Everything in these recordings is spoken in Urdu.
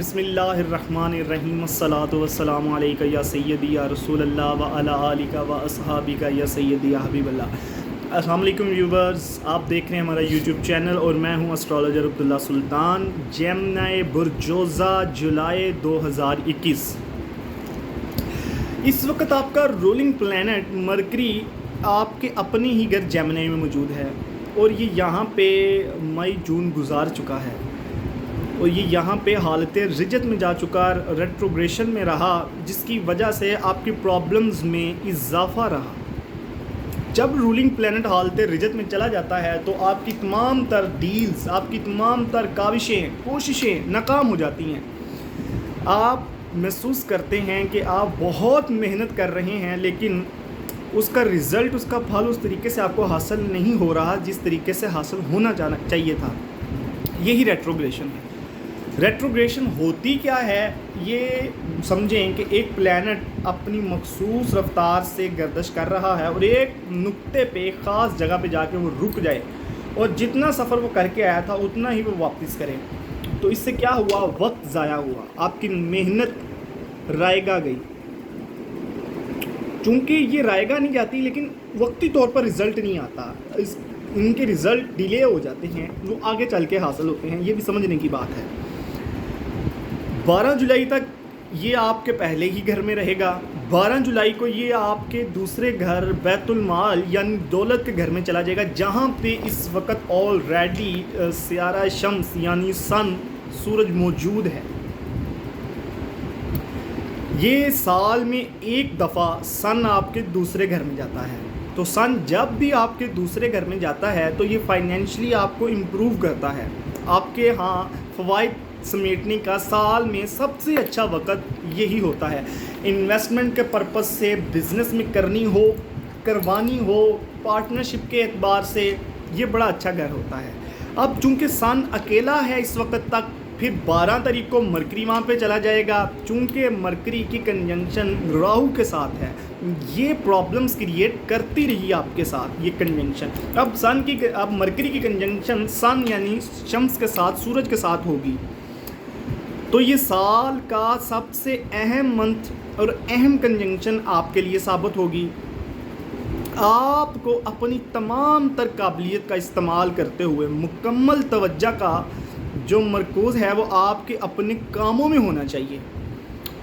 بسم اللہ الرحمن الرحیم الصلاۃ والسلام علیکہ یا سیدی یا رسول اللہ و علی آلکہ و اصحابکہ یا سیدی یا حبیب اللہ۔ السلام علیکم ویورز، آپ دیکھ رہے ہیں ہمارا یوٹیوب چینل اور میں ہوں اسٹرالوجر عبداللہ سلطان۔ جیمنائی برجوزہ جولائی 2021۔ اس وقت آپ کا رولنگ پلینٹ مرکری آپ کے اپنے ہی گھر جیمنائی میں موجود ہے اور یہ یہاں پہ مئی جون گزار چکا ہے اور یہ یہاں پہ حالت رجت میں جا چکا، ریٹروگریشن میں رہا، جس کی وجہ سے آپ کی پرابلمز میں اضافہ رہا۔ جب رولنگ پلینٹ حالت رجت میں چلا جاتا ہے تو آپ کی تمام تر ڈیلز، آپ کی تمام تر کاوشیں، کوششیں ناکام ہو جاتی ہیں۔ آپ محسوس کرتے ہیں کہ آپ بہت محنت کر رہے ہیں لیکن اس کا رزلٹ، اس کا پھل اس طریقے سے آپ کو حاصل نہیں ہو رہا جس طریقے سے حاصل ہونا چاہیے تھا۔ یہی ریٹروگریشن ہے۔ ریٹروگریشن ہوتی کیا ہے؟ یہ سمجھیں کہ ایک پلینٹ اپنی مخصوص رفتار سے گردش کر رہا ہے اور ایک نقطے پہ، خاص جگہ پہ جا کے وہ رک جائے اور جتنا سفر وہ کر کے آیا تھا اتنا ہی وہ واپس کرے۔ تو اس سے کیا ہوا؟ وقت ضائع ہوا، آپ کی محنت رائگاں گئی۔ چونکہ یہ رائگاں نہیں جاتی لیکن وقتی طور پر رزلٹ نہیں آتا، ان کے رزلٹ ڈیلے ہو جاتے ہیں، وہ آگے چل کے حاصل ہوتے ہیں۔ یہ بھی سمجھنے کی بات ہے۔ 12 جولائی تک یہ آپ کے پہلے ہی گھر میں رہے گا۔ 12 جولائی کو یہ آپ کے دوسرے گھر بیت المال یعنی دولت کے گھر میں چلا جائے گا، جہاں پہ اس وقت آلریڈی سیارہ شمس یعنی سن، سورج موجود ہے۔ یہ سال میں ایک دفعہ سن آپ کے دوسرے گھر میں جاتا ہے۔ تو سن جب بھی آپ کے دوسرے گھر میں جاتا ہے تو یہ فائنینشلی آپ کو امپروو کرتا ہے۔ آپ کے ہاں فوائد سمیٹنے کا سال میں سب سے اچھا وقت یہی ہوتا ہے۔ انویسٹمنٹ کے پرپس سے، بزنس میں کروانی ہو، پارٹنرشپ کے اعتبار سے یہ بڑا اچھا گھر ہوتا ہے۔ اب چونکہ سن اکیلا ہے اس وقت تک، پھر 12 تاریخ کو مرکری وہاں پہ چلا جائے گا۔ چونکہ مرکری کی کنجنکشن راہو کے ساتھ ہے، یہ پرابلمز کریٹ کرتی رہی آپ کے ساتھ یہ کنجنکشن۔ اب مرکری کی کنجنکشن سن یعنی شمس کے ساتھ، سورج کے ساتھ ہوگی، تو یہ سال کا سب سے اہم منتھ اور اہم کنجنکشن آپ کے لیے ثابت ہوگی۔ آپ کو اپنی تمام تر قابلیت کا استعمال کرتے ہوئے مکمل توجہ کا جو مرکوز ہے وہ آپ کے اپنے کاموں میں ہونا چاہیے،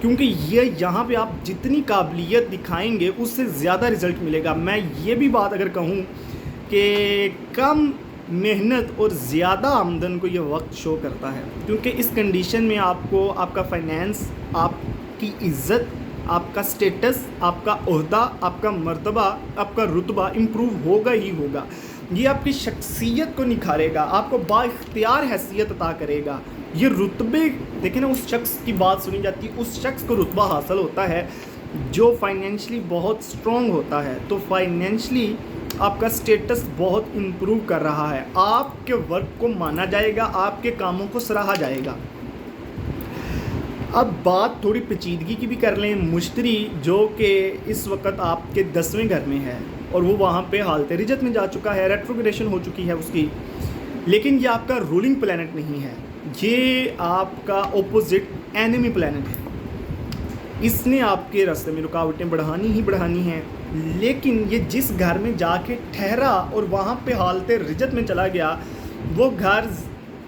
کیونکہ یہاں پہ آپ جتنی قابلیت دکھائیں گے اس سے زیادہ رزلٹ ملے گا۔ میں یہ بھی بات اگر کہوں کہ کم محنت اور زیادہ آمدن کو یہ وقت شو کرتا ہے، کیونکہ اس کنڈیشن میں آپ کو آپ کا فائنینس، آپ کی عزت، آپ کا سٹیٹس، آپ کا عہدہ، آپ کا مرتبہ، آپ کا رتبہ امپروو ہوگا ہی ہوگا۔ یہ آپ کی شخصیت کو نکھارے گا، آپ کو با اختیار حیثیت عطا کرے گا۔ یہ رتبے دیکھیں نا، اس شخص کی بات سنی جاتی ہے، اس شخص کو رتبہ حاصل ہوتا ہے جو فائنینشلی بہت سٹرونگ ہوتا ہے۔ تو فائنینشلی آپ کا سٹیٹس بہت امپروو کر رہا ہے، آپ کے ورک کو مانا جائے گا، آپ کے کاموں کو سراہا جائے گا۔ اب بات تھوڑی پیچیدگی کی بھی کر لیں۔ مشتری جو کہ اس وقت آپ کے 10ویں گھر میں ہے اور وہ وہاں پہ حالت رجت میں جا چکا ہے، ریٹروگریشن ہو چکی ہے اس کی، لیکن یہ آپ کا رولنگ پلینٹ نہیں ہے، یہ آپ کا اپوزٹ اینمی پلینٹ ہے۔ اس نے آپ کے راستے میں رکاوٹیں بڑھانی ہیں، لیکن یہ جس گھر میں جا کے ٹھہرا اور وہاں پہ حالت رجت میں چلا گیا، وہ گھر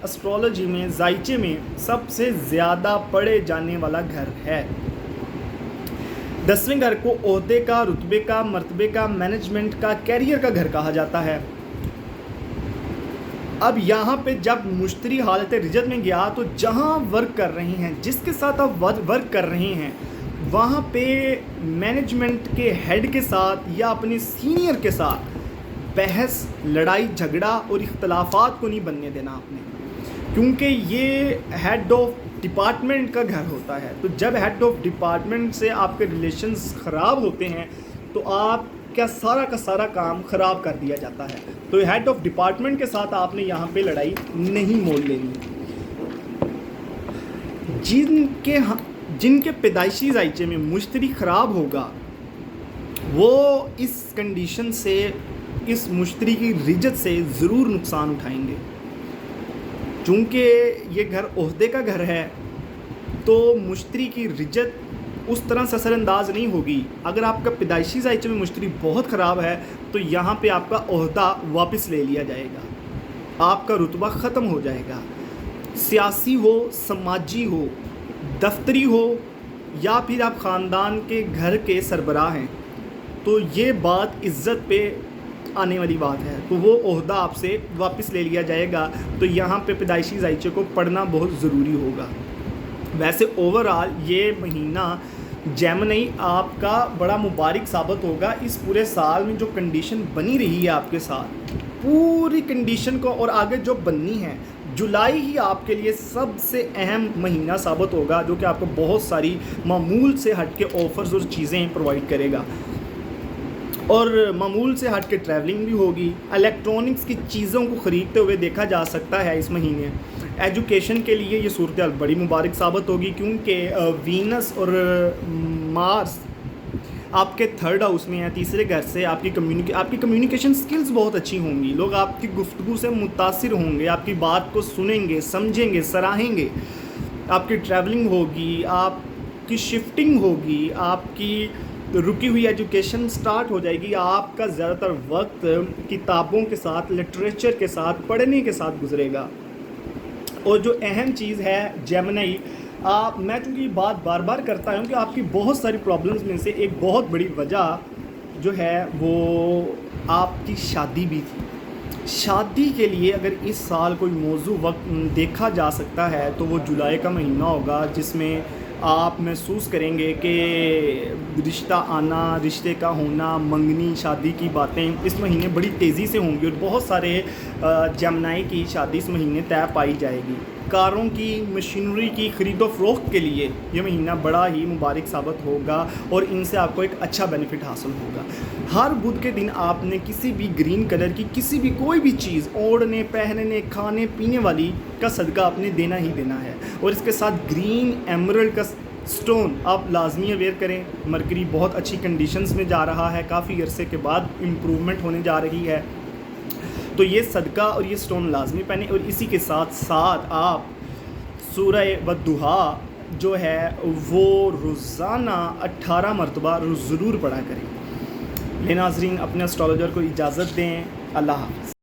اسٹرالوجی میں، زائچے میں سب سے زیادہ پڑھے جانے والا گھر ہے۔ 10ویں گھر کو عہدے کا، رتبے کا، مرتبے کا، مینجمنٹ کا، کیریئر کا گھر کہا جاتا ہے۔ اب یہاں پہ جب مشتری حالت رجت میں گیا تو جہاں ورک کر رہے ہیں، جس کے ساتھ آپ ورک کر رہے ہیں، وہاں پہ مینجمنٹ کے ہیڈ کے ساتھ یا اپنے سینئر کے ساتھ بحث، لڑائی جھگڑا اور اختلافات کو نہیں بننے دینا آپ نے، کیونکہ یہ ہیڈ آف ڈپارٹمنٹ کا گھر ہوتا ہے۔ تو جب ہیڈ آف ڈپارٹمنٹ سے آپ کے ریلیشنز خراب ہوتے ہیں تو آپ کا سارا کام خراب کر دیا جاتا ہے۔ تو ہیڈ آف ڈپارٹمنٹ کے ساتھ آپ نے یہاں پہ لڑائی نہیں مول لینی۔ جن کے پیدائشی زائچے میں مشتری خراب ہوگا وہ اس کنڈیشن سے، اس مشتری کی رجت سے ضرور نقصان اٹھائیں گے، چونکہ یہ گھر عہدے کا گھر ہے تو مشتری کی رجت اس طرح سے اثر انداز نہیں ہوگی. اگر آپ کا پیدائشی ذائچے میں مشتری بہت خراب ہے تو یہاں پہ آپ کا عہدہ واپس لے لیا جائے گا, آپ کا رتبہ ختم ہو جائے گا. سیاسی ہو, سماجی ہو, دفتری ہو, یا پھر آپ خاندان کے گھر کے سربراہ ہیں, تو یہ بات عزت پہ آنے والی بات ہے, تو وہ عہدہ آپ سے واپس لے لیا جائے گا. تو یہاں پہ پیدائشی ذائچے کو پڑھنا بہت ضروری ہوگا. ویسے اوورآل یہ مہینہ جیمنی آپ کا بڑا مبارک ثابت ہوگا. اس پورے سال میں جو کنڈیشن بنی رہی ہے آپ کے ساتھ, پوری کنڈیشن کو اور آگے جو بننی ہے, جولائی ہی آپ کے لیے سب سے اہم مہینہ ثابت ہوگا, جو کہ آپ کو بہت ساری معمول سے ہٹ کے آفرز اور چیزیں پرووائڈ کرے گا. اور معمول سے ہٹ کے ٹریولنگ بھی ہوگی. الیکٹرانکس کی چیزوں کو خریدتے ہوئے دیکھا جا سکتا ہے اس مہینے. ایجوکیشن کے لیے یہ صورتحال بڑی مبارک ثابت ہوگی, کیونکہ وینس اور مارس آپ کے تھرڈ ہاؤس میں ہیں, تیسرے گھر سے. آپ کی کمیونیکیشن سکلز بہت اچھی ہوں گی, لوگ آپ کی گفتگو سے متاثر ہوں گے, آپ کی بات کو سنیں گے, سمجھیں گے, سراہیں گے. آپ کی ٹریولنگ ہوگی, آپ کی شفٹنگ ہوگی, آپ کی رکی ہوئی ایجوکیشن سٹارٹ ہو جائے گی. آپ کا زیادہ تر وقت کتابوں کے ساتھ, لٹریچر کے ساتھ, پڑھنے کے ساتھ گزرے گا. اور جو اہم چیز ہے جیمنی, میں چونکہ یہ بات بار بار کرتا ہوں کہ آپ کی بہت ساری پرابلمز میں سے ایک بہت بڑی وجہ جو ہے وہ آپ کی شادی بھی تھی. شادی کے لیے اگر اس سال کوئی موضوع وقت دیکھا جا سکتا ہے تو وہ جولائی کا مہینہ ہوگا, جس میں آپ محسوس کریں گے کہ رشتہ آنا, رشتے کا ہونا, منگنی, شادی کی باتیں اس مہینے بڑی تیزی سے ہوں گی. اور بہت سارے جیمنائی کی شادی اس مہینے طے پائی جائے گی. کاروں کی, مشینری کی خرید و فروخت کے لیے یہ مہینہ بڑا ہی مبارک ثابت ہوگا, اور ان سے آپ کو ایک اچھا بینیفٹ حاصل ہوگا. ہر بدھ کے دن آپ نے کسی بھی گرین کلر کی کسی بھی کوئی بھی چیز اوڑھنے, پہننے, کھانے پینے والی کا صدقہ آپ نے دینا ہی دینا ہے. اور اس کے ساتھ گرین ایمرلڈ کا سٹون آپ لازمی اویئر کریں. مرکری بہت اچھی کنڈیشنز میں جا رہا ہے, کافی عرصے کے بعد امپرومنٹ ہونے جا رہی ہے, تو یہ صدقہ اور یہ سٹون لازمی پہنیں. اور اسی کے ساتھ ساتھ آپ سورہ والضحیٰ جو ہے وہ روزانہ 18 مرتبہ ضرور پڑھا کریں. ناظرین, اپنے اسٹرالوجر کو اجازت دیں. اللہ حافظ.